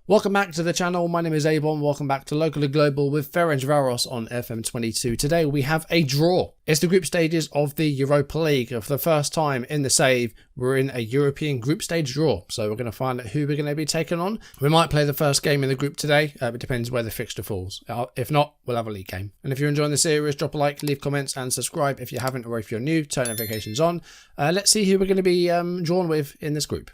Welcome back to the channel. My name is Abon. Welcome back to Locally Global with FERENCVÁROS on FM22. Today we have a draw. It's the group stages of the Europa League. For the first time in the save, we're in a European group stage draw. So we're going to find out who we're going to be taking on. We might play the first game in the group today. It depends where the fixture falls. If not, we'll have a league game. And if you're enjoying the series, drop a like, leave comments and subscribe if you haven't, or if you're new, turn notifications on. Let's see who we're going to be drawn with in this group.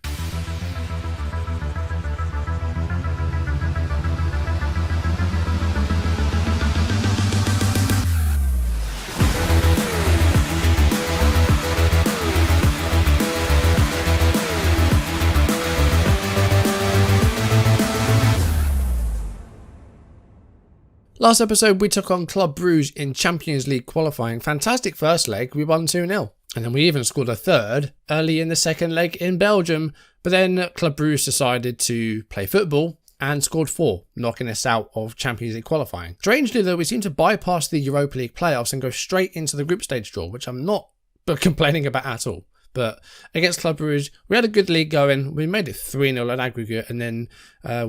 Last episode we took on Club Brugge in Champions League qualifying. Fantastic first leg, we won 2-0. And then we even scored a third early in the second leg in Belgium. But then Club Brugge decided to play football and scored 4, knocking us out of Champions League qualifying. Strangely though, we seem to bypass the Europa League playoffs and go straight into the group stage draw, which I'm not complaining about at all. But against Club Brugge, we had a good league going. We made it 3-0 in aggregate, and then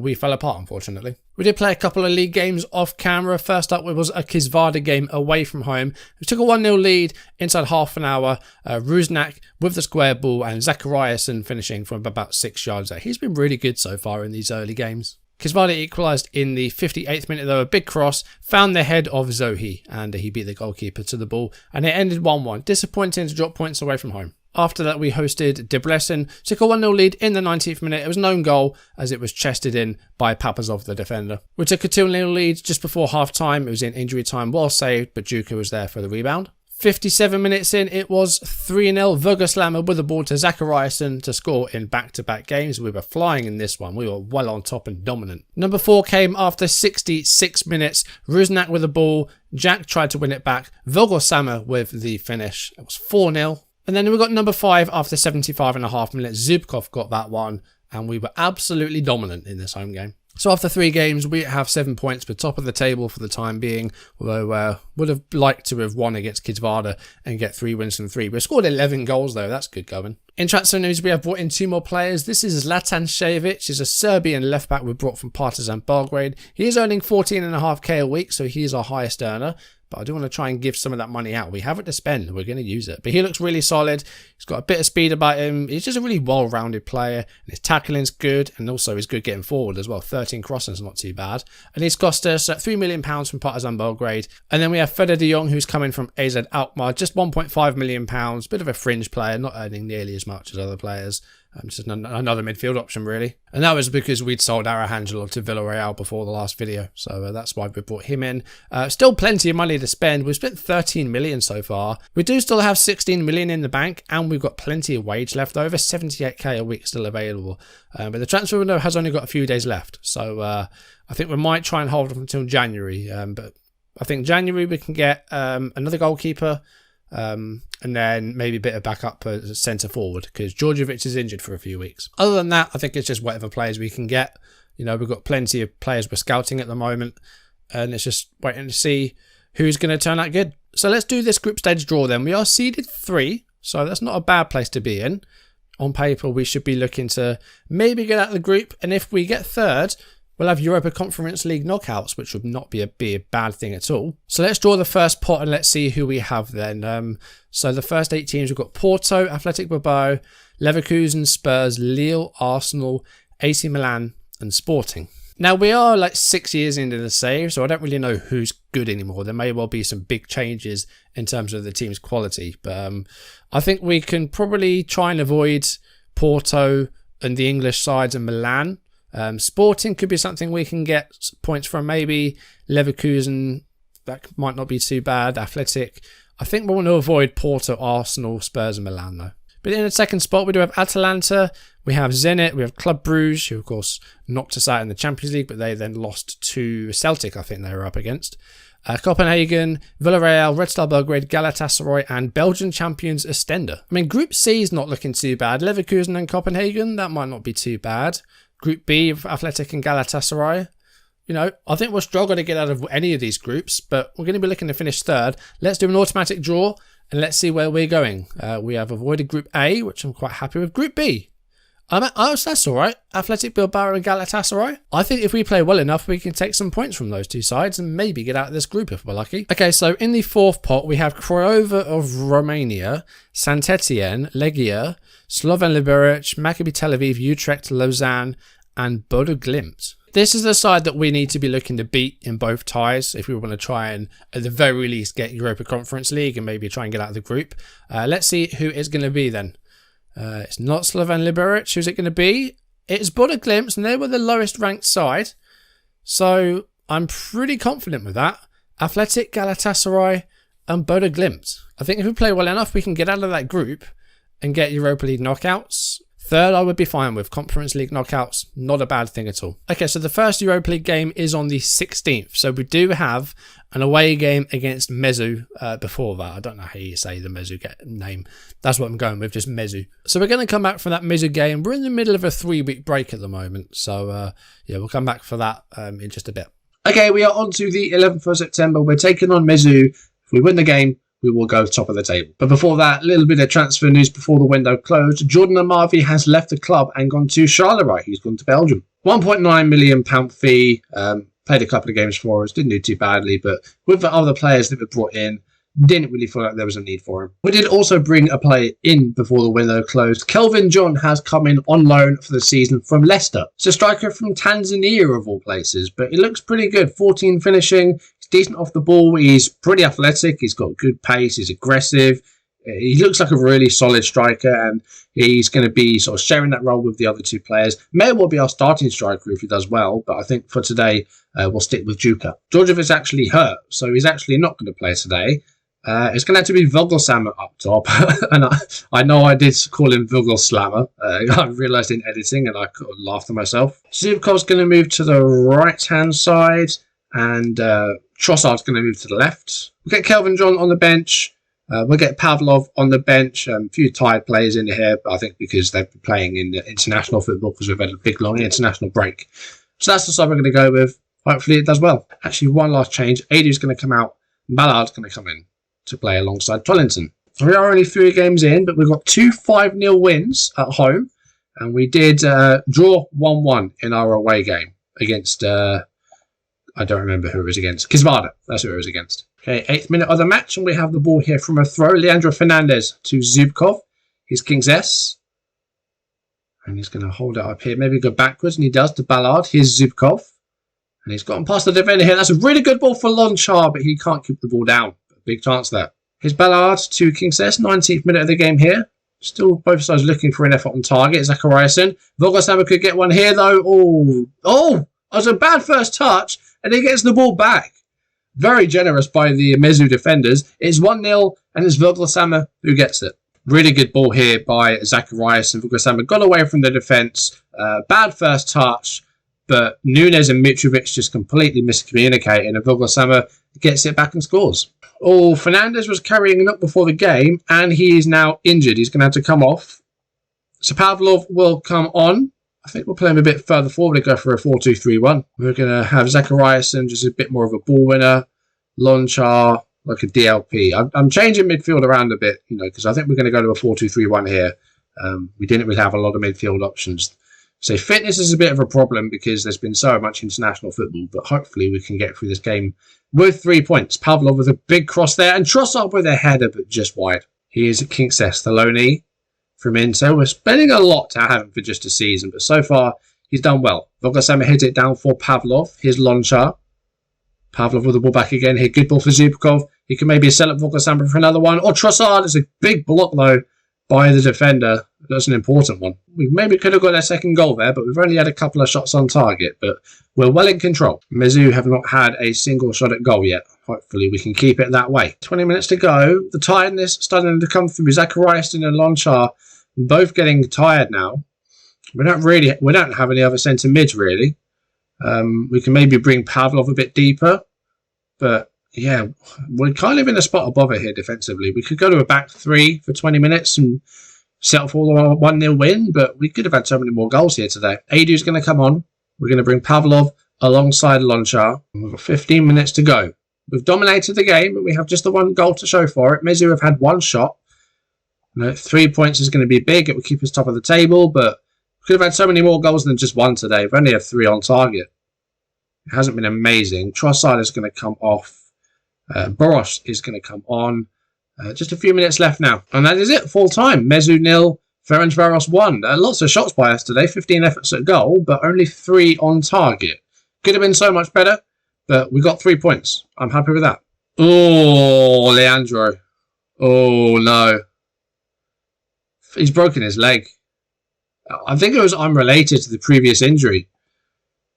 we fell apart, unfortunately. We did play a couple of league games off camera. First up was a Kisvarda game away from home. We took a 1-0 lead inside half an hour. Rusnak with the square ball and Zachariasen finishing from about 6 yards out. He's been really good so far in these early games. Kisvarda equalised in the 58th minute though. A big cross found the head of Zohi, and he beat the goalkeeper to the ball, and it ended 1-1. Disappointing to drop points away from home. After that, we hosted Debrecen, took a 1-0 lead in the 19th minute. It was an own goal as it was chested in by Papazov, the defender. We took a 2-0 lead just before half-time. It was in injury time, well saved, but Juka was there for the rebound. 57 minutes in, it was 3-0. Vogelslammer with the ball to Zachariasen to score in back-to-back games. We were flying in this one. We were well on top and dominant. Number 4 came after 66 minutes. Rusnak with the ball. Jack tried to win it back. Vogelslammer with the finish. It was 4-0. And then we got number 5 after 75.5 minutes. Zubkov got that one, and we were absolutely dominant in this home game. So after 3 games, we have 7 points. We're top of the table for the time being, although would have liked to have won against Kisvarda and get 3 wins from 3. We scored 11 goals though, that's good going. In transfer news, we have brought in 2 more players. This is Zlatan Šević, is a Serbian left back we brought from Partizan Belgrade. He is earning 14.5k a week, so he is our highest earner. But I do want to try and give some of that money out. We have it to spend. We're going to use it. But he looks really solid. He's got a bit of speed about him. He's just a really well-rounded player. And his tackling's good. And also he's good getting forward as well. 13 crossings, not too bad. And he's cost us £3 million from Partizan Belgrade. And then we have Fede de Jong, who's coming from AZ Alkmaar. Just £1.5 million. Bit of a fringe player. Not earning nearly as much as other players. Just another midfield option, really. And that was because we'd sold Arahangelo to Villarreal before the last video. So that's why we brought him in. Still plenty of money to spend. We've spent 13 million so far. We do still have 16 million in the bank, and we've got plenty of wage left over. 78k a week still available. But the transfer window has only got a few days left. So I think we might try and hold off until January. But I think January we can get another goalkeeper. And then maybe a bit of backup as centre forward, because Djordjevic is injured for a few weeks. Other than that, I think it's just whatever players we can get. You know, we've got plenty of players we're scouting at the moment, and it's just waiting to see who's going to turn out good. So let's do this group stage draw then. We are seeded 3, so that's not a bad place to be in. On paper, we should be looking to maybe get out of the group, and if we get 3rd, we'll have Europa Conference League knockouts, which would not be a bad thing at all. So let's draw the first pot and let's see who we have then. So the first 8 teams, we've got Porto, Athletic Bilbao, Leverkusen, Spurs, Lille, Arsenal, AC Milan and Sporting. Now we are like 6 years into the save, so I don't really know who's good anymore. There may well be some big changes in terms of the team's quality. But I think we can probably try and avoid Porto and the English sides and Milan. Sporting could be something we can get points from. Maybe Leverkusen, that might not be too bad. Athletic, I think we want to avoid Porto, Arsenal, Spurs and Milan though. But in the second spot we do have Atalanta, we have Zenit, we have Club Brugge, who of course knocked us out in the Champions League, but they then lost to Celtic, I think they were up against. Copenhagen, Villarreal, Red Star Belgrade, Galatasaray and Belgian champions Ostende. I mean, Group C is not looking too bad. Leverkusen and Copenhagen, that might not be too bad. Group B of Athletic and Galatasaray. You know, I think we'll struggle to get out of any of these groups, but we're going to be looking to finish 3rd. Let's do an automatic draw and let's see where we're going. We have avoided Group A, which I'm quite happy with. Group B. That's all right. Athletic Bilbao and Galatasaray. I think if we play well enough, we can take some points from those two sides and maybe get out of this group if we're lucky. Okay, so in the fourth pot, we have Craiova of Romania, Saint Etienne, Legia, Slovan Liberec, Maccabi Tel Aviv, Utrecht, Lausanne, and Bodo Glimt. This is the side that we need to be looking to beat in both ties if we want to try and, at the very least, get Europa Conference League and maybe try and get out of the group. Let's see who it's going to be then. It's not Slovan Liberec. Who's it going to be? It's Bodo Glimt, and they were the lowest ranked side. So I'm pretty confident with that. Athletic, Galatasaray, and Bodo Glimt. I think if we play well enough, we can get out of that group and get Europa League knockouts. Third, I would be fine with. Conference League knockouts, not a bad thing at all. Okay, so the first Europa League game is on the 16th. So we do have an away game against Mezu before that. I don't know how you say the Mezu name. That's what I'm going with, just Mezu. So we're going to come back from that Mezu game. We're in the middle of a 3-week break at the moment. So yeah, we'll come back for that in just a bit. Okay, we are on to the 11th of September. We're taking on Mezu. If we win the game, we will go top of the table. But before that, a little bit of transfer news before the window closed. Jordan Amavi has left the club and gone to Charleroi. He's gone to Belgium. £1.9 million fee. Played a couple of games for us. Didn't do too badly. But with the other players that were brought in, didn't really feel like there was a need for him. We did also bring a player in before the window closed. Kelvin John has come in on loan for the season from Leicester. It's a striker from Tanzania of all places, but he looks pretty good. 14 finishing. Decent off the ball. He's pretty athletic. He's got good pace. He's aggressive. He looks like a really solid striker, and he's going to be sort of sharing that role with the other two players. May well be our starting striker if he does well, but I think for today we'll stick with Juka. Djordjevic is actually hurt, so he's actually not going to play today. It's going to have to be Vogelslammer up top, and I know I did call him Vogelslammer. I realised in editing, and I laughed at myself. Zubkov's going to move to the right-hand side, and Trossard's going to move to the left. We'll get Kelvin John on the bench. We'll get Pavlov on the bench. A few tired players in here, but I think because they've been playing in the international football because we've had a big, long international break. So that's the side we're going to go with. Hopefully it does well. Actually, one last change. Adu's going to come out. Ballard's going to come in to play alongside Tollington. We are only 3 games in, but we've got 2 5-0 wins at home. And we did draw 1-1 in our away game against... I don't remember who it was against. Kisvada. That's who it was against. Okay, 8th minute of the match, and we have the ball here from a throw. Leandro Fernandez to Zubkov. He's King's S. And he's going to hold it up here. Maybe go backwards, and he does to Ballard. Here's Zubkov. And he's gotten past the defender here. That's a really good ball for Lonchar, but he can't keep the ball down. Big chance there. Here's Ballard to King's S. 19th minute of the game here. Still both sides looking for an effort on target. Zachariasen. Vogelshammer could get one here, though. Oh! That was a bad first touch. And he gets the ball back. Very generous by the Mezu defenders. It's 1-0, and it's Vogelshammer who gets it. Really good ball here by Zacharias, and Vogelshammer got away from the defence. Bad first touch, but Nunes and Mitrovic just completely miscommunicating, and Vogelshammer gets it back and scores. Oh, Fernandez was carrying it up before the game, and he is now injured. He's going to have to come off. So Pavlov will come on. I think we'll play him a bit further forward and go for a 4-2-3-1. We're going to have Zachariasen, just a bit more of a ball winner. Lonchar, like a DLP. I'm changing midfield around a bit, because I think we're going to go to a 4-2-3-1 here. We didn't really have a lot of midfield options. So fitness is a bit of a problem because there's been so much international football, but hopefully we can get through this game with 3 points. Pavlov with a big cross there, and Trossard with a header, but just wide. He is at King's S, the loanee from Inter. We're spending a lot to have him for just a season, but so far he's done well. Vogelshammer hits it down for Pavlov. Here's Lonchar. Pavlov with the ball back again here. Good ball for Zubkov. He can maybe sell up Vogelshammer for another one. Or Trossard. It's a big block though by the defender. That's an important one. We maybe could have got a second goal there, but we've only had a couple of shots on target, but we're well in control. Mezu have not had a single shot at goal yet. Hopefully we can keep it that way. 20 minutes to go. The tiredness starting to come through. Zachariasen and Lonchar both getting tired now. We don't have any other centre mids really. We can maybe bring Pavlov a bit deeper, but yeah, we're kind of in a spot above it here defensively. We could go to a back 3 for 20 minutes and settle for a 1-0 win, but we could have had so many more goals here today. Adu's going to come on. We're going to bring Pavlov alongside Lonchar. We've got 15 minutes to go. We've dominated the game, but we have just the 1 goal to show for it. Mezu have had 1 shot. 3 points is going to be big. It will keep us top of the table, but Could have had so many more goals than just one today. We've only had 3 on target. It hasn't been amazing. Trossard is going to come off. Boros is going to come on. Just a few minutes left now. And that is it. Full time. Mezu 0. FERENCVÁROS 1. Lots of shots by us today. 15 efforts at goal, but only 3 on target. Could have been so much better, but we got 3 points. I'm happy with that. Oh, Leandro. Oh, no. He's broken his leg. I think it was unrelated to the previous injury.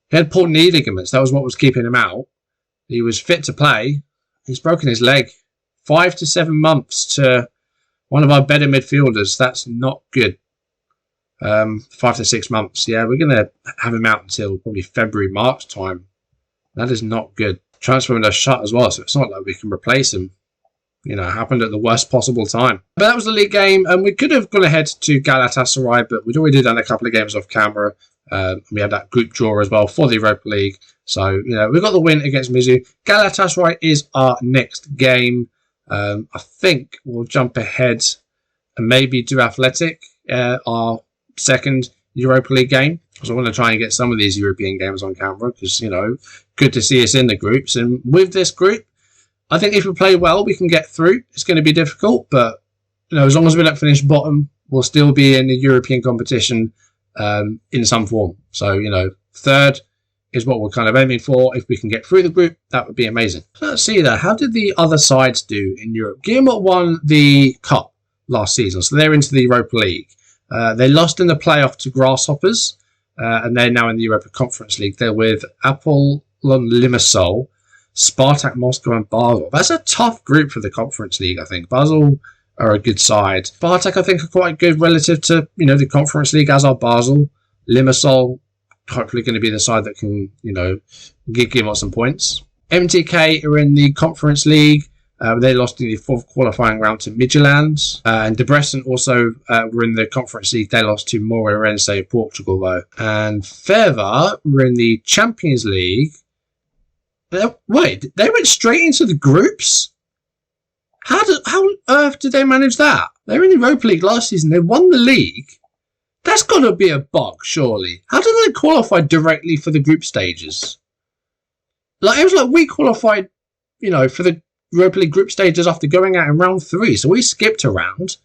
He had pulled knee ligaments. That was what was keeping him out. He was fit to play. He's broken his leg. 5 to 7 months to one of our better midfielders. That's not good. 5 to 6 months. Yeah, we're going to have him out until probably February, March time. That is not good. Transfer window shut as well, so it's not like we can replace him. You know, it happened at the worst possible time. But that was the league game, and we could have gone ahead to Galatasaray, but we'd already done a couple of games off camera. We had that group draw as well for the Europa League. So, you know, we got the win against Mezu. Galatasaray is our next game. I think we'll jump ahead and maybe do Athletic, our second Europa League game. So I want to try and get some of these European games on camera because, you know, good to see us in the groups. And with this group, I think if we play well, we can get through. It's going to be difficult, but, you know, as long as we don't finish bottom, we'll still be in the European competition in some form. So, you know, third is what we're kind of aiming for. If we can get through the group, that would be amazing. Let's see there. How did the other sides do in Europe? Guillemot won the Cup last season, so they're into the Europa League. They lost in the playoff to Grasshoppers, and they're now in the Europa Conference League. They're with Apollon Limassol, Spartak Moscow and Basel. That's a tough group for the Conference League, I think. Basel are a good side. Spartak, I think, are quite good relative to, you know, the Conference League, as are Basel. Limassol, hopefully going to be the side that can, you know, give Guillemot some points. MTK are in the Conference League. They lost in the 4th qualifying round to Midtjylland. And Debrecen also were in the Conference League. They lost to Moreirense of Portugal, though. And Fever were in the Champions League. Wait, they went straight into the groups? How on earth did they manage that? They were in the Europa League last season. They won the league. That's got to be a bug, surely. How did they qualify directly for the group stages? Like, it was like we qualified, you know, for the Europa League group stages after going out in round 3. So we skipped a round.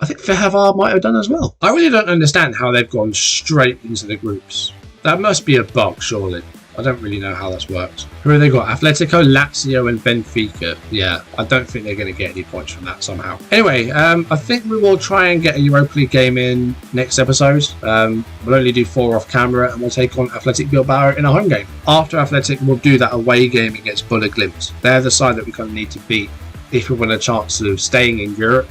I think Fehervar might have done as well. I really don't understand how they've gone straight into the groups. That must be a bug, surely. I don't really know how that's worked. Who have they got? Atletico, Lazio and Benfica. Yeah, I don't think they're going to get any points from that somehow. Anyway, I think we will try and get a Europa League game in next episode. We'll only do 4 off camera and we'll take on Athletic Bilbao in a home game. After Athletic, we'll do that away game against Buller Glimt. They're the side that we kind of need to beat if we want a chance of staying in Europe.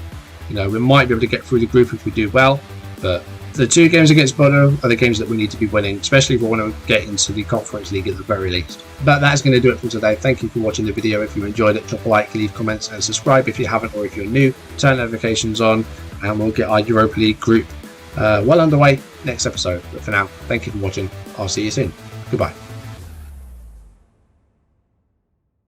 You know, we might be able to get through the group if we do well, but the 2 games against Bono are the games that we need to be winning, especially if we want to get into the Conference League at the very least. But that's going to do it for today. Thank you for watching the video. If you enjoyed it, drop a like, leave comments and subscribe if you haven't, or if you're new, turn notifications on and we'll get our Europa League group well underway next episode. But for now, thank you for watching. I'll see you soon. Goodbye.